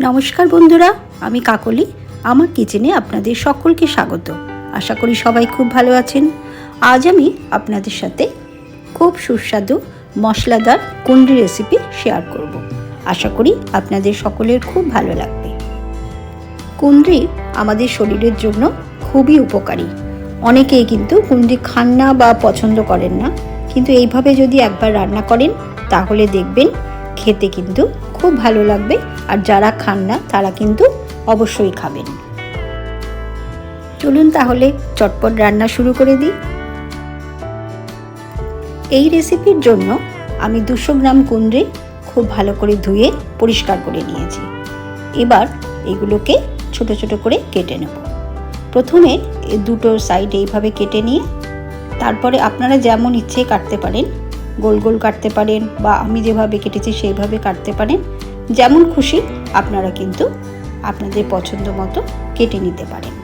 নমস্কার বন্ধুরা, আমি কাকলি। আমার কিচেনে আপনাদের সকলকে স্বাগত। আশা করি সবাই খুব ভালো আছেন। আজ আমি আপনাদের সাথে খুব সুস্বাদু মশলাদার কুন্দ্রি রেসিপি শেয়ার করব। আশা করি আপনাদের সকলের খুব ভালো লাগবে। কুন্দ্রি আমাদের শরীরের জন্য খুবই উপকারী। অনেকেই কিন্তু কুন্দ্রি খান না বা পছন্দ করেন না, কিন্তু এইভাবে যদি একবার রান্না করেন তাহলে দেখবেন খেতে কিন্তু খুব ভালো লাগবে। আর যারা খান না তারা কিন্তু অবশ্যই খাবেন। চলুন তাহলে চটপট রান্না শুরু করে দিই। এই রেসিপির জন্য আমি 200 গ্রাম কুন্দ্রি খুব ভালো করে ধুয়ে পরিষ্কার করে নিয়েছি। এবার এগুলোকে ছোট ছোট করে কেটে নেব। প্রথমে দুটো সাইড এইভাবে কেটে নিয়ে তারপরে আপনারা যেমন ইচ্ছে কাটতে পারেন, গোল গোল কাটতে পারেন বা আমি যেভাবে কেটেছি সেইভাবে কাটতে পারেন। যেমন খুশি আপনারা কিন্তু আপনাদের পছন্দ মতো কেটে নিতে পারেন।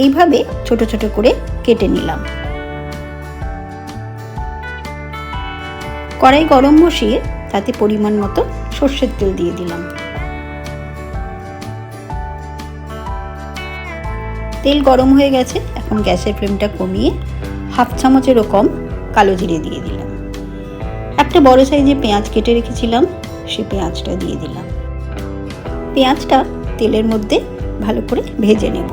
এইভাবে ছোট ছোট করে কেটে নিলাম। কড়াই গরম বসিয়ে তাতে পরিমাণ মতো সর্ষের তেল দিয়ে দিলাম। তেল গরম হয়ে গেছে, এখন গ্যাসের ফ্লেমটা কমিয়ে 1/2 চামচেরও কম কালো জিরে দিয়ে দিলাম। একটা বড় সাইজে পেঁয়াজ কেটে রেখেছিলাম, সেই পেঁয়াজটা দিয়ে দিলাম। পেঁয়াজটা তেলের মধ্যে ভালো করে ভেজে নেব।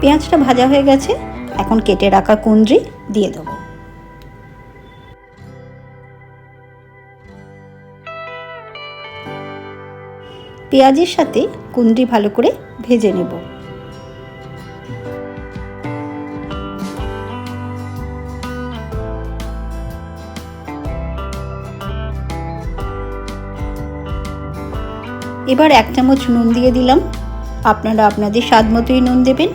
পেঁয়াজটা ভাজা হয়ে গেছে, এখন কেটে রাখা কুন্দ্রি দিয়ে দেবো। পেঁয়াজের সাথে কুন্দ্রি ভালো করে ভেজে নেব। এবার 1 চামচ নুন দিয়ে দিলাম। আপনারা আপনাদের স্বাদ মতোই নুন দেবেন।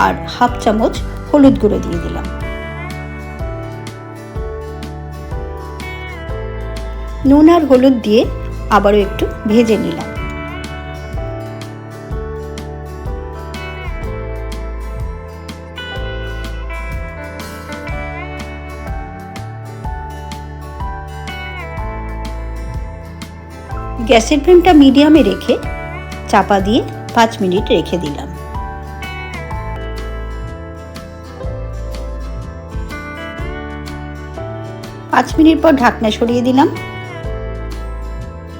আর 1/2 চামচ হলুদ গুঁড়ো দিয়ে দিলাম। নুন আর হলুদ দিয়ে আবারও একটু ভেজে নিলাম। গ্যাসের ফ্লেমটা মিডিয়ামে রেখে চাপা দিয়ে 5 মিনিট রেখে দিলাম। পাঁচ মিনিট পর ঢাকনা সরিয়ে দিলাম।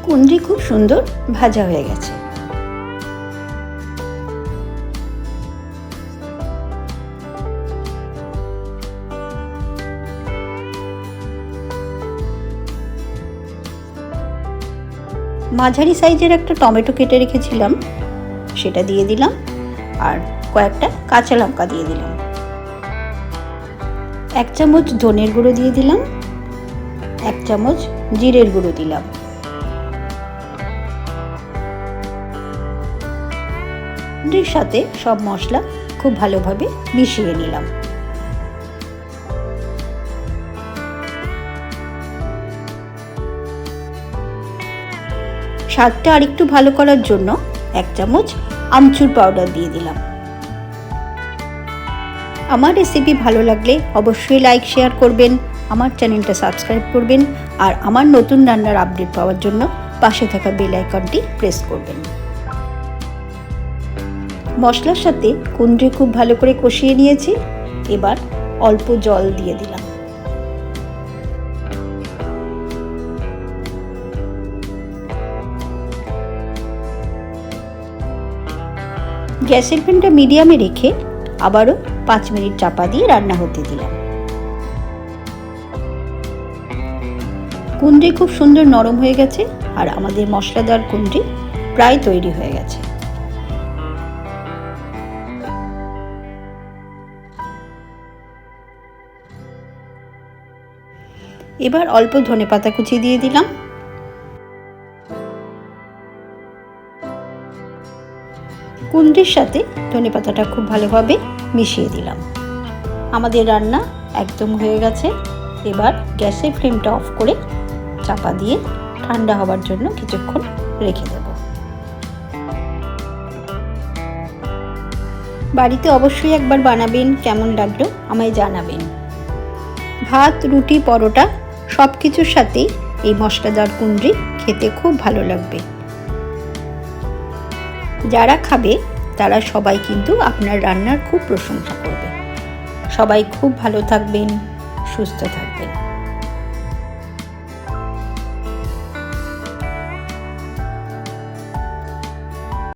কুন্দ্রি খুব সুন্দর ভাজা হয়ে গেছে। মাঝারি সাইজের একটা টমেটো কেটে রেখেছিলাম, সেটা দিয়ে দিলাম। আর কয়েকটা কাঁচা লঙ্কা দিয়ে দিলাম। 1 চামচ ধনের গুঁড়ো দিয়ে দিলাম। 1 চামচ জিরের গুঁড়ো দিলাম। কুন্দ্রির সাথে সব মশলা খুব ভালোভাবে মিশিয়ে নিলাম। স্বাদটা আরেকটু ভালো করার জন্য 1 চামচ আমচুর পাউডার দিয়ে দিলাম। আমার রেসিপি ভালো লাগলে অবশ্যই লাইক শেয়ার করবেন, আমার চ্যানেলটা সাবস্ক্রাইব করবেন আর আমার নতুন রান্নার আপডেট পাওয়ার জন্য পাশে থাকা বেল আইকনটি প্রেস করবেন। মশলার সাথে কুন্দ্রি খুব ভালো করে কষিয়ে নিয়েছি। এবার অল্প জল দিয়ে দিলাম। গ্যাসের ফ্লেমটা মিডিয়ামে রেখে আবারও 5 মিনিট চাপা দিয়ে রান্না হতে দিলাম। কুন্দ্রি খুব সুন্দর নরম হয়ে গেছে আর আমাদের মশলাদার কুন্দ্রি প্রায় তৈরি হয়ে গেছে। এবার অল্প ধনেপাতা কুচি দিয়ে দিলাম। কুঁদরির সাথে ধনেপাতাটা খুব ভালোভাবে মিশিয়ে দিলাম। আমাদের রান্না একদম হয়ে গেছে। এবার গ্যাসের ফ্লেমটা অফ করে চাপা দিয়ে ঠান্ডা হওয়ার জন্য কিছুক্ষণ রেখে দেব। বাড়িতে অবশ্যই একবার বানাবেন, কেমন লাগলো আমায় জানাবেন। ভাত, রুটি, পরোটা সব কিছুর সাথেই এই মশলাদার কুঁদরি খেতে খুব ভালো লাগবে। যারা খাবে তারা সবাই কিন্তু আপনার রান্নার খুব প্রশংসা করবে। সবাই খুব ভালো থাকবেন, সুস্থ থাকবেন।